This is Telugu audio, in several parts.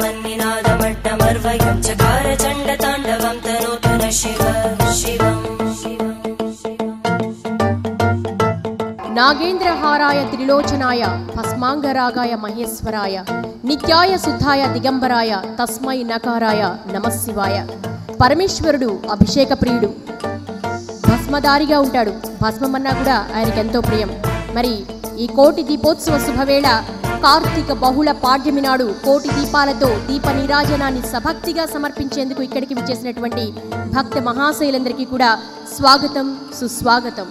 तन्निनादमट्टमर्वयं चकार चण्डताण्डवं तनोतु न शिव शिवम् नागेन्द्रहाराय त्रिलोचनाय भस्मांगरागाय महेश्वराय नित्याय शुद्धाय दिगंबराय तस्मै नकाराय नमः शिवाय। పరమేశ్వరుడు అభిషేక ప్రియుడు, భస్మధారిగా ఉంటాడు. భస్మమన్నా కూడా ఆయనకి ఎంతో ప్రియం. మరి ఈ కోటి దీపోత్సవ శుభవేళ కార్తీక బహుళ పాడ్యమి నాడు కోటి దీపాలతో దీప నీరాజనాన్ని సభక్తిగా సమర్పించేందుకు ఇక్కడికి విచ్చేసినటువంటి భక్త మహాశైలందరికీ కూడా స్వాగతం సుస్వాగతం.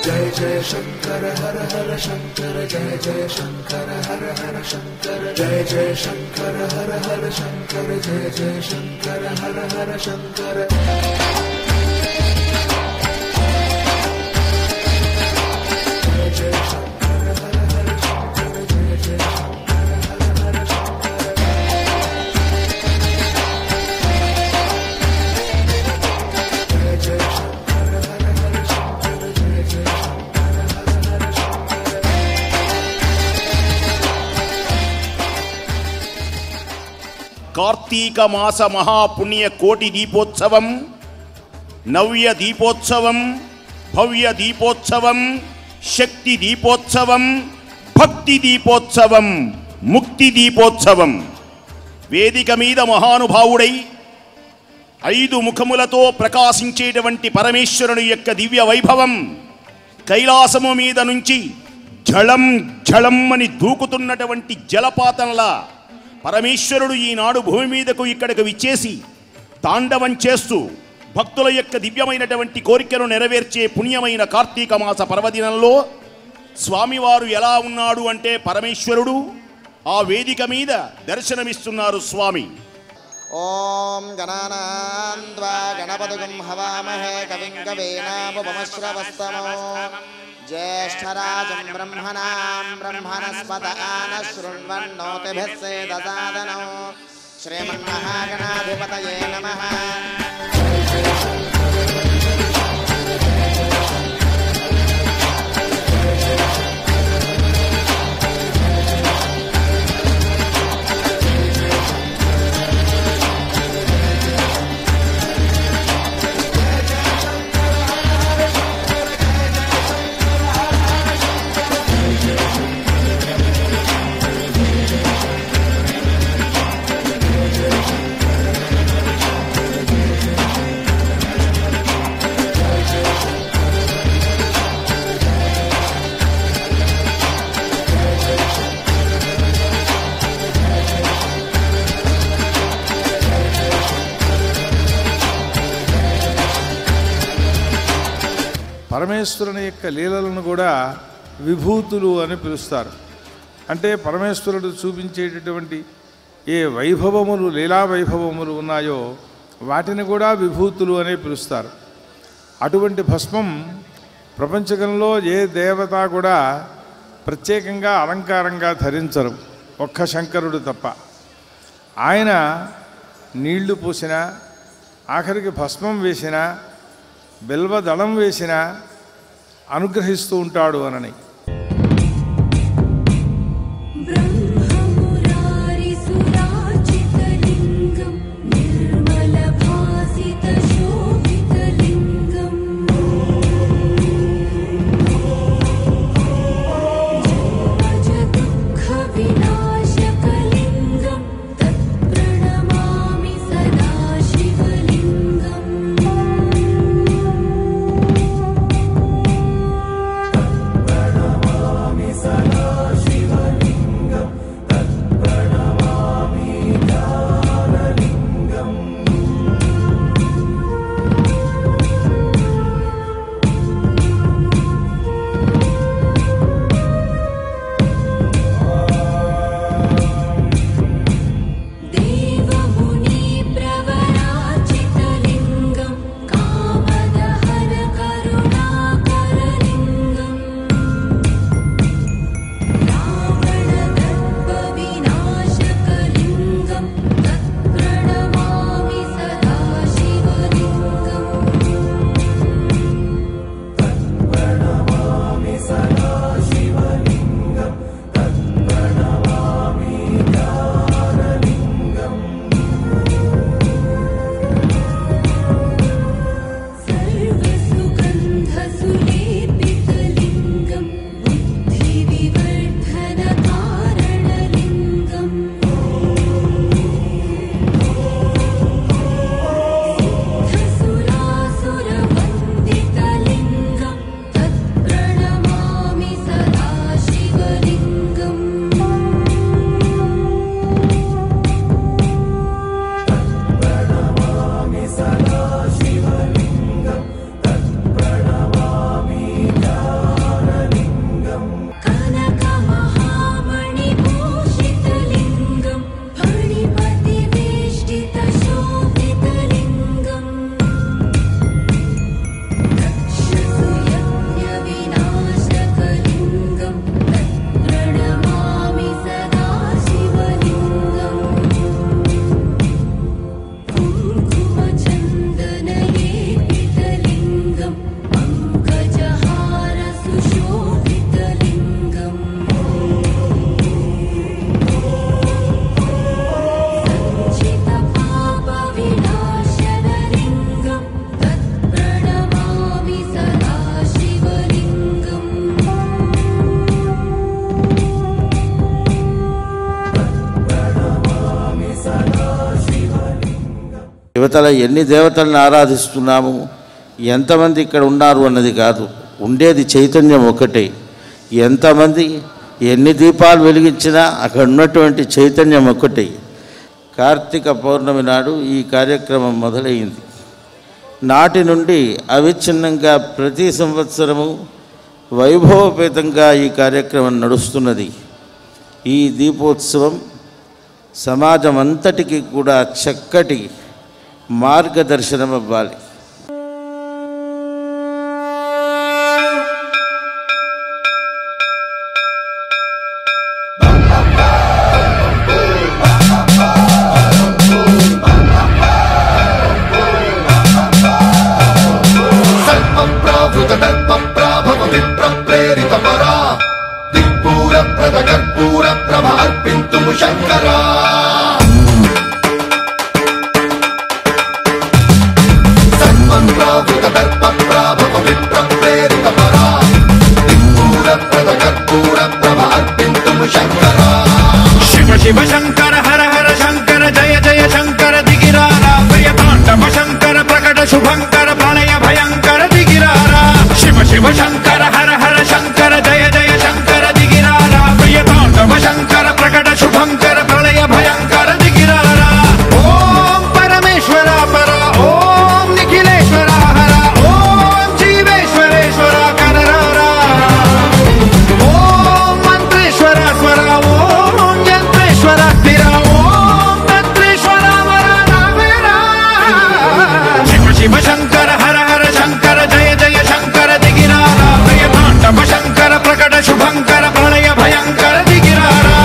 जय जय शंकर हर हर शंकर जय जय शंकर हर हर शंकर जय जय शंकर हर हर शंकर जय जय शंकर हर हर शंकर కార్తీక మాస మహాపుణ్య కోటి దీపోత్సవం, నవ్య దీపోత్సవం, భవ్య దీపోత్సవం, శక్తి దీపోత్సవం, భక్తి దీపోత్సవం, ముక్తి దీపోత్సవం. వేదిక మీద మహానుభావుడై 5 ముఖములతో ప్రకాశించేటువంటి పరమేశ్వరుని యొక్క దివ్య వైభవం కైలాసము మీద నుంచి ఝళం ఝళం అని దూకుతున్నటువంటి జలపాతంలా పరమేశ్వరుడు ఈనాడు భూమి మీదకు ఇక్కడికి విచ్చేసి తాండవం చేస్తూ భక్తుల యొక్క దివ్యమైనటువంటి కోరికను నెరవేర్చే పుణ్యమైన కార్తీక మాస పర్వదినంలో స్వామివారు ఎలా ఉన్నాడు అంటే పరమేశ్వరుడు ఆ వేదిక మీద దర్శనమిస్తున్నారు స్వామి. ఓం గణానాం త్వా గణపతిం హవామహే కవిం కవీనాముపమశ్రవస్తమో ज्येष्ठराजं ब्रह्मणस्पत आनशृण्वन्नोतिभिः सेदसादनो श्रीमन्महागणाधिपतये नमः। పరమేశ్వరుని యొక్క లీలలను కూడా విభూతులు అని పిలుస్తారు. అంటే పరమేశ్వరుడు చూపించేటటువంటి ఏ వైభవములు లీలా వైభవములు ఉన్నాయో వాటిని కూడా విభూతులు అనే పిలుస్తారు. అటువంటి భస్మం ప్రపంచకంలో ఏ దేవత కూడా ప్రత్యేకంగా అలంకారంగా ధరించరు, ఒక్క శంకరుడు తప్ప. ఆయన నీళ్లు పోసినా, ఆఖరికి భస్మం వేసినా, బిల్వదళం వేసినా అనుగ్రహిస్తూ ఉంటాడు అనని. Bye. ఎన్ని దేవతలను ఆరాధిస్తున్నాము, ఎంతమంది ఇక్కడ ఉన్నారు అన్నది కాదు, ఉండేది చైతన్యం ఒకటే. ఎంతమంది ఎన్ని దీపాలు వెలిగించినా అక్కడ ఉన్నటువంటి చైతన్యం ఒకటే. కార్తీక పౌర్ణమి నాడు ఈ కార్యక్రమం మొదలైంది. నాటి నుండి అవిచ్ఛిన్నంగా ప్రతి సంవత్సరము వైభవపేతంగా ఈ కార్యక్రమం నడుస్తున్నది. ఈ దీపోత్సవం సమాజం అంతటికి కూడా చక్కటి మార్గదర్శనం అవ్వాలి. शिव शंकर हर हर शंकर जय जय शंकर दिगिरारा प्रियतांडव शंकर प्रकट शुभंकर प्रलय भयंकर दिगिरारा शिव शिव शंकर हर हर शंकर जय जय शंकर दिगिरारा प्रियतांडव शंकर प्रकट शुभंकर प्रलय भयंकर दिगिरारा ओम परमेश्वरा परा ओम निखिलेश्वरा हरा ओम जीवेश्वरेश्वरा कररारा ओम मंत्रेश्वरा स्वरा ओम यंत्रेश्वरा स्थिरा ओम तंत्रेश्वरा वरा नावेरा शिव शिव शंकर हर हर शंकर जय जय शंकर दिगिरारा प्रियतांडव शंकर प्रकट शुभंकर प्रलय भयंकर दिगिरारा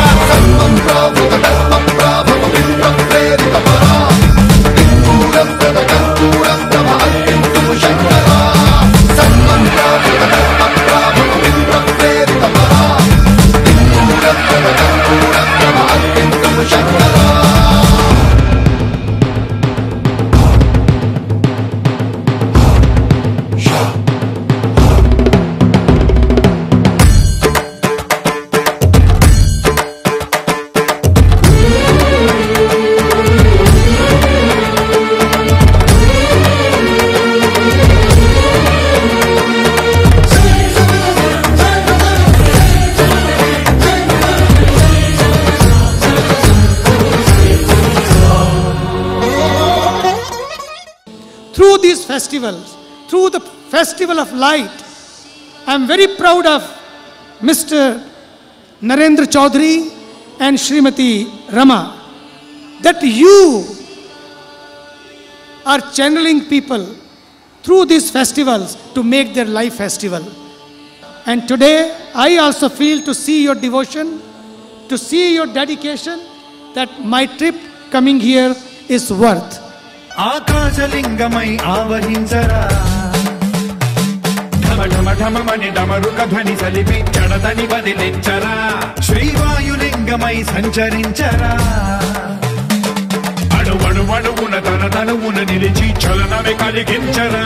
Through these festivals, through the festival of light, I am very proud of Mr. Narendra Chaudhary and Srimati Rama, that you are channeling people through these festivals to make their life festival. And today, I also feel to see your devotion, to see your dedication, that my trip coming here is worth. ఆకాశలింగమై ఆవహించరా ఢమ ఢమ ఢమమని డమరుక ధ్వని సలిపి జడదని వదిలించరా శ్రీవాయులింగమై సంచరించరా అణువణువున తన తనువున నిలిచి చలనమే కలిగించరా